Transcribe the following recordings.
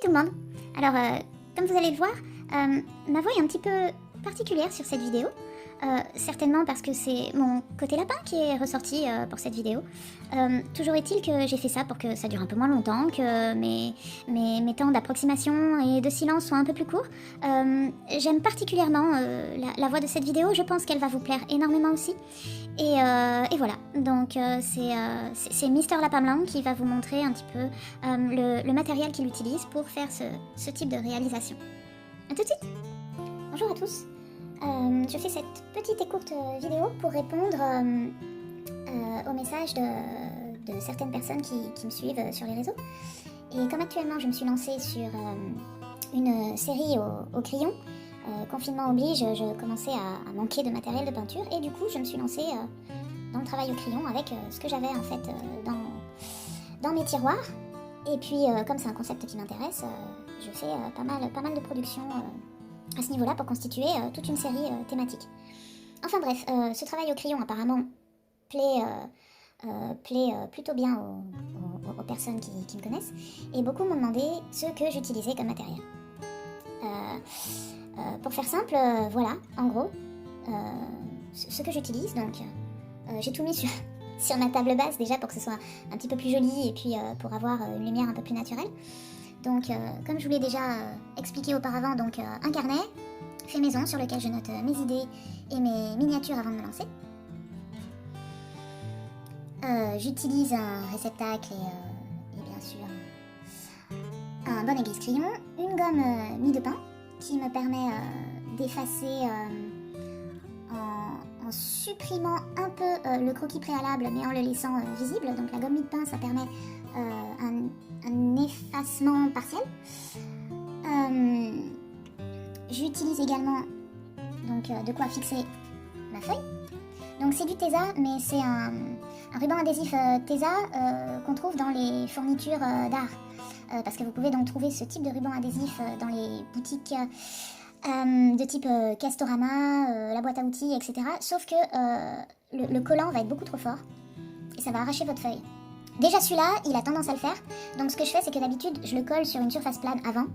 tout le monde. Alors, comme vous allez le voir, ma voix est un petit peu particulière sur cette vidéo. Certainement parce que c'est mon côté lapin qui est ressorti pour cette vidéo. Toujours est-il que j'ai fait ça pour que ça dure un peu moins longtemps, que mes temps d'approximation et de silence soient un peu plus courts. J'aime particulièrement la voix de cette vidéo, je pense qu'elle va vous plaire énormément aussi. Et voilà, donc c'est Mister Lapin Blanc qui va vous montrer un petit peu le matériel qu'il utilise pour faire ce type de réalisation. A tout de suite. Bonjour à tous. Je fais cette petite et courte vidéo pour répondre aux messages de certaines personnes qui me suivent sur les réseaux. Et comme actuellement je me suis lancée sur une série au crayon, confinement oblige, je commençais à manquer de matériel de peinture et du coup je me suis lancée dans le travail au crayon avec ce que j'avais en fait dans mes tiroirs. Et puis comme c'est un concept qui m'intéresse, je fais pas mal de productions à ce niveau-là pour constituer toute une série thématique. Enfin bref, ce travail au crayon apparemment plaît plutôt bien aux personnes qui me connaissent et beaucoup m'ont demandé ce que j'utilisais comme matériel. Pour faire simple, voilà, en gros, ce que j'utilise, donc j'ai tout mis sur ma table basse déjà pour que ce soit un petit peu plus joli et puis pour avoir une lumière un peu plus naturelle. Donc, comme je vous l'ai déjà expliqué auparavant, donc un carnet fait maison sur lequel je note mes idées et mes miniatures avant de me lancer. J'utilise un réceptacle et bien sûr un bon aiguise-crayon, une gomme mie de pain qui me permet d'effacer en supprimant un peu le croquis préalable mais en le laissant visible. Donc la gomme mie de pain, ça permet un effacement partiel. J'utilise également donc, de quoi fixer ma feuille. Donc c'est du Tesa, mais c'est un ruban adhésif Tesa qu'on trouve dans les fournitures d'art. Parce que vous pouvez donc trouver ce type de ruban adhésif dans les boutiques de type Castorama, la boîte à outils, etc. Sauf que le collant va être beaucoup trop fort et ça va arracher votre feuille. Déjà celui-là, il a tendance à le faire, donc ce que je fais c'est que d'habitude je le colle sur une surface plane avant,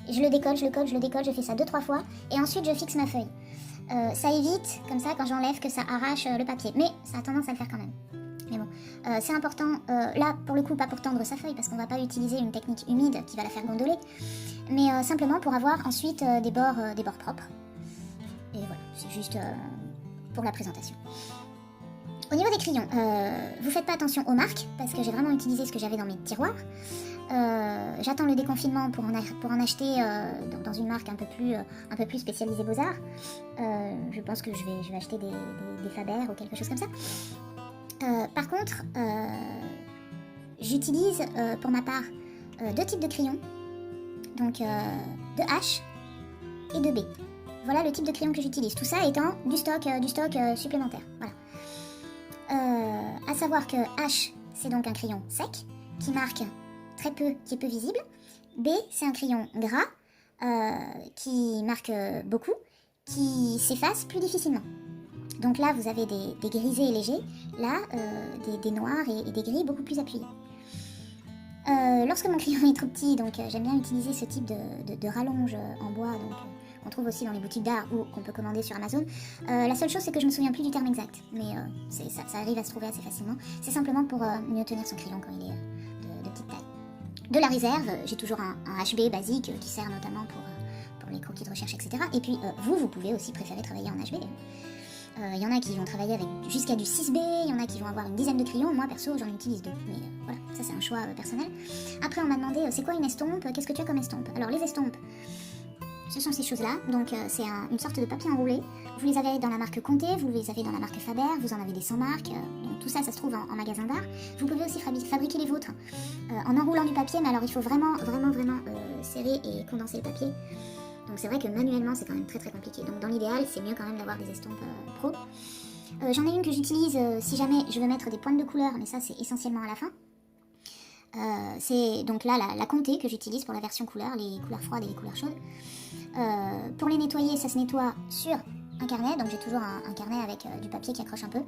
et je le décolle, je fais ça 2-3 fois, et ensuite je fixe ma feuille. Ça évite, comme ça, quand j'enlève, que ça arrache le papier, mais ça a tendance à le faire quand même. Mais bon, c'est important, là pour le coup pas pour tendre sa feuille, parce qu'on va pas utiliser une technique humide qui va la faire gondoler, mais simplement pour avoir ensuite des bords propres. Et voilà, c'est juste pour la présentation. Au niveau des crayons, vous faites pas attention aux marques, parce que j'ai vraiment utilisé ce que j'avais dans mes tiroirs. J'attends le déconfinement pour en acheter dans une marque un peu plus spécialisée Beaux-Arts. Je pense que je vais acheter des Faber ou quelque chose comme ça. Par contre, j'utilise pour ma part 2 types de crayons, donc de H et de B. Voilà le type de crayon que j'utilise. Tout ça étant du stock supplémentaire. Voilà. À savoir que H, c'est donc un crayon sec, qui marque très peu, qui est peu visible. B, c'est un crayon gras, qui marque beaucoup, qui s'efface plus difficilement. Donc là, vous avez des grisés légers, là, des noirs et des gris beaucoup plus appuyés. Lorsque mon crayon est trop petit, donc j'aime bien utiliser ce type de rallonge en bois, donc qu'on trouve aussi dans les boutiques d'art ou qu'on peut commander sur Amazon. La seule chose, c'est que je me souviens plus du terme exact, mais ça arrive à se trouver assez facilement. C'est simplement pour mieux tenir son crayon quand il est de petite taille. De la réserve, j'ai toujours un HB basique qui sert notamment pour les croquis de recherche, etc. Et puis vous pouvez aussi préférer travailler en HB. Il y en a qui vont travailler avec jusqu'à du 6B, il y en a qui vont avoir une dizaine de crayons. Moi perso j'en utilise 2, mais voilà, ça c'est un choix personnel. Après on m'a demandé c'est quoi une estompe, qu'est-ce que tu as comme estompe. Alors les estompes, ce sont ces choses-là, donc c'est une sorte de papier enroulé. Vous les avez dans la marque Comté, vous les avez dans la marque Faber, vous en avez des sans marque, donc tout ça se trouve en magasin d'art. Vous pouvez aussi fabriquer les vôtres en enroulant du papier, mais alors il faut vraiment serrer et condenser le papier. Donc c'est vrai que manuellement c'est quand même très compliqué, donc dans l'idéal c'est mieux quand même d'avoir des estompes pro. J'en ai une que j'utilise si jamais je veux mettre des pointes de couleur, mais ça c'est essentiellement à la fin. C'est donc là la Comté que j'utilise pour la version couleur, les couleurs froides et les couleurs chaudes. Pour les nettoyer, ça se nettoie sur un carnet, donc j'ai toujours un carnet avec du papier qui accroche un peu.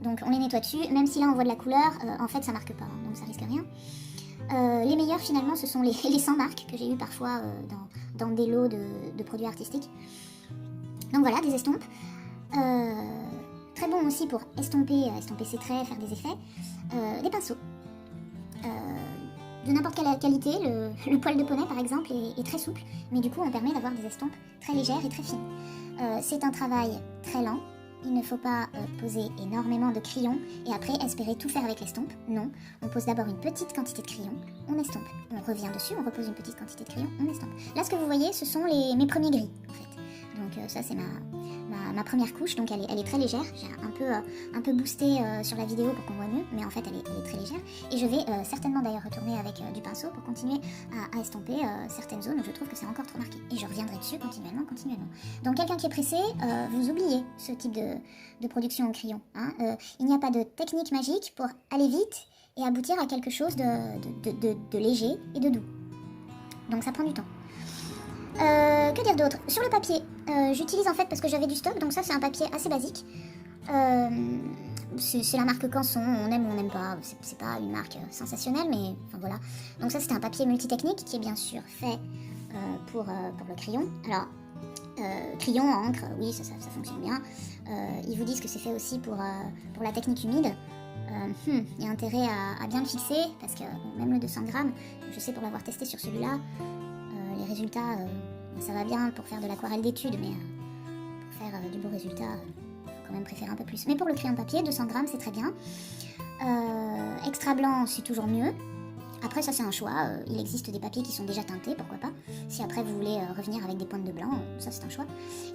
Donc on les nettoie dessus, même si là on voit de la couleur, en fait ça marque pas, hein, donc ça risque rien. Les meilleurs finalement ce sont les 100 marques que j'ai eu parfois dans des lots de produits artistiques. Donc voilà, des estompes. Très bon aussi pour estomper ses traits, faire des effets. Des pinceaux. De n'importe quelle qualité, le poil de poney par exemple est très souple, mais du coup on permet d'avoir des estompes très légères et très fines. C'est un travail très lent. Il ne faut pas poser énormément de crayons et après espérer tout faire avec l'estompe. Non, on pose d'abord une petite quantité de crayons, on estompe. On revient dessus, on repose une petite quantité de crayons, on estompe. Là, ce que vous voyez, ce sont mes premiers gris, en fait. Donc ça, c'est ma première couche, donc elle est très légère. J'ai un peu boosté sur la vidéo pour qu'on voit mieux, mais en fait, elle est très légère. Et je vais certainement d'ailleurs retourner avec du pinceau pour continuer à estomper certaines zones où je trouve que c'est encore trop marqué. Et je reviendrai dessus continuellement. Donc quelqu'un qui est pressé, vous oubliez ce type de production au crayon. Hein. Il n'y a pas de technique magique pour aller vite et aboutir à quelque chose de léger et de doux. Donc ça prend du temps. Que dire d'autre? Sur le papier, j'utilise en fait parce que j'avais du stock, donc ça c'est un papier assez basique. C'est la marque Canson, on aime ou on n'aime pas, c'est pas une marque sensationnelle, mais enfin voilà. Donc ça c'était un papier multitechnique qui est bien sûr fait pour le crayon. Alors, crayon, encre, oui ça fonctionne bien. Ils vous disent que c'est fait aussi pour la technique humide. Il y a intérêt à bien le fixer, parce que bon, même le 200 grammes, je sais pour l'avoir testé sur celui-là, les résultats, ça va bien pour faire de l'aquarelle d'études, mais pour faire du beau résultat, il faut quand même préférer un peu plus. Mais pour le crayon papier, 200 grammes, c'est très bien. Extra blanc, c'est toujours mieux. Après, ça c'est un choix. Il existe des papiers qui sont déjà teintés, pourquoi pas. Si après vous voulez revenir avec des pointes de blanc, ça c'est un choix.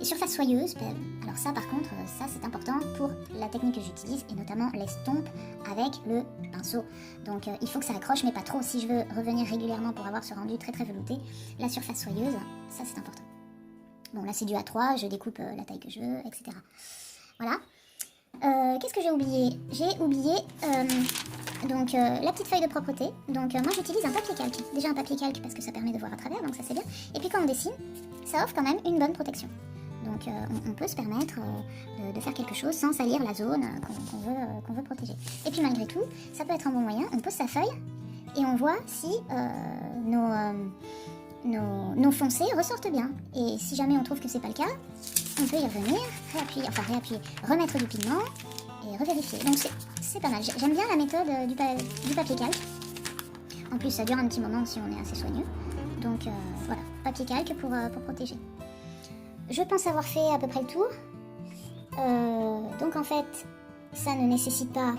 Et surface soyeuse, alors ça par contre, ça c'est important pour la technique que j'utilise, et notamment l'estompe avec le pinceau. Donc il faut que ça accroche, mais pas trop. Si je veux revenir régulièrement pour avoir ce rendu très très velouté, la surface soyeuse, ça c'est important. Bon là c'est du A3, je découpe la taille que je veux, etc. Voilà. Qu'est-ce que j'ai oublié? J'ai oublié la petite feuille de propreté. Donc moi j'utilise un papier calque. Déjà un papier calque parce que ça permet de voir à travers, donc ça c'est bien. Et puis quand on dessine, ça offre quand même une bonne protection. Donc on peut se permettre de faire quelque chose sans salir la zone qu'on veut protéger. Et puis malgré tout, ça peut être un bon moyen. On pose sa feuille et on voit si nos foncés ressortent bien. Et si jamais on trouve que c'est pas le cas, on peut y revenir, réappuyer, remettre du pigment et revérifier. Donc c'est pas mal. J'aime bien la méthode du papier calque. En plus, ça dure un petit moment si on est assez soigneux. Donc voilà, papier calque pour protéger. Je pense avoir fait à peu près le tour. Donc en fait, ça ne nécessite pas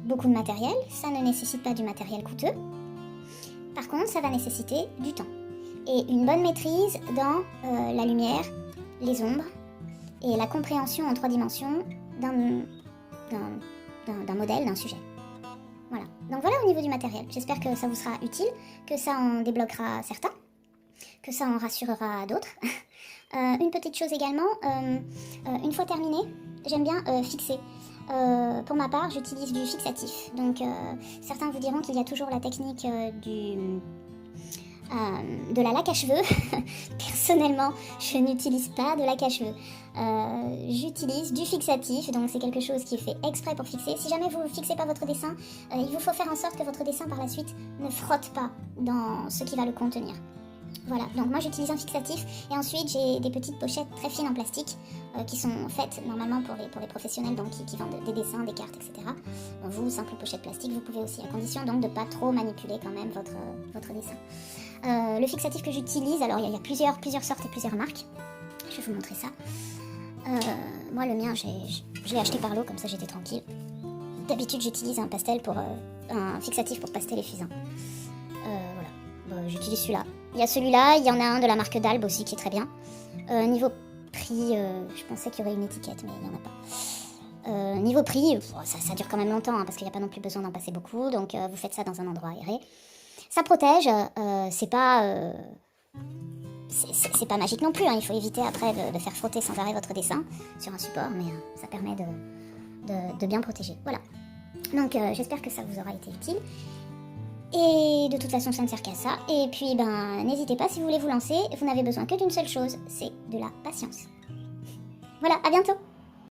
beaucoup de matériel. Ça ne nécessite pas du matériel coûteux. Par contre, ça va nécessiter du temps. Et une bonne maîtrise dans la lumière, les ombres et la compréhension en 3 dimensions d'un modèle, d'un sujet. Voilà. Donc voilà au niveau du matériel. J'espère que ça vous sera utile, que ça en débloquera certains, que ça en rassurera d'autres. Une petite chose également, une fois terminé, j'aime bien fixer. Pour ma part, j'utilise du fixatif. Donc certains vous diront qu'il y a toujours la technique de la laque à cheveux. Personnellement, je n'utilise pas de laque à cheveux. J'utilise du fixatif, donc c'est quelque chose qui est fait exprès pour fixer. Si jamais vous ne fixez pas votre dessin, il vous faut faire en sorte que votre dessin par la suite ne frotte pas dans ce qui va le contenir. Voilà, donc moi j'utilise un fixatif et ensuite j'ai des petites pochettes très fines en plastique qui sont faites normalement pour les professionnels, donc qui vendent des dessins, des cartes, etc. Donc vous, simple pochette plastique, vous pouvez aussi, à condition donc de ne pas trop manipuler quand même votre dessin. Le fixatif que j'utilise, alors il y a plusieurs sortes et plusieurs marques. Je vais vous montrer ça. Moi le mien, je l'ai acheté par lot, comme ça j'étais tranquille. D'habitude j'utilise un fixatif pour pastel et fusain. Voilà, bon, j'utilise celui-là. Il y a celui-là, il y en a un de la marque d'Albe aussi qui est très bien. Niveau prix, je pensais qu'il y aurait une étiquette, mais il n'y en a pas. Niveau prix, ça dure quand même longtemps, hein, parce qu'il n'y a pas non plus besoin d'en passer beaucoup, donc vous faites ça dans un endroit aéré. Ça protège, c'est pas magique non plus, hein, il faut éviter après de faire frotter sans arrêt votre dessin sur un support, mais ça permet de bien protéger. Voilà, donc j'espère que ça vous aura été utile. Et de toute façon, ça ne sert qu'à ça. Et puis, n'hésitez pas si vous voulez vous lancer. Vous n'avez besoin que d'une seule chose, c'est de la patience. Voilà, à bientôt!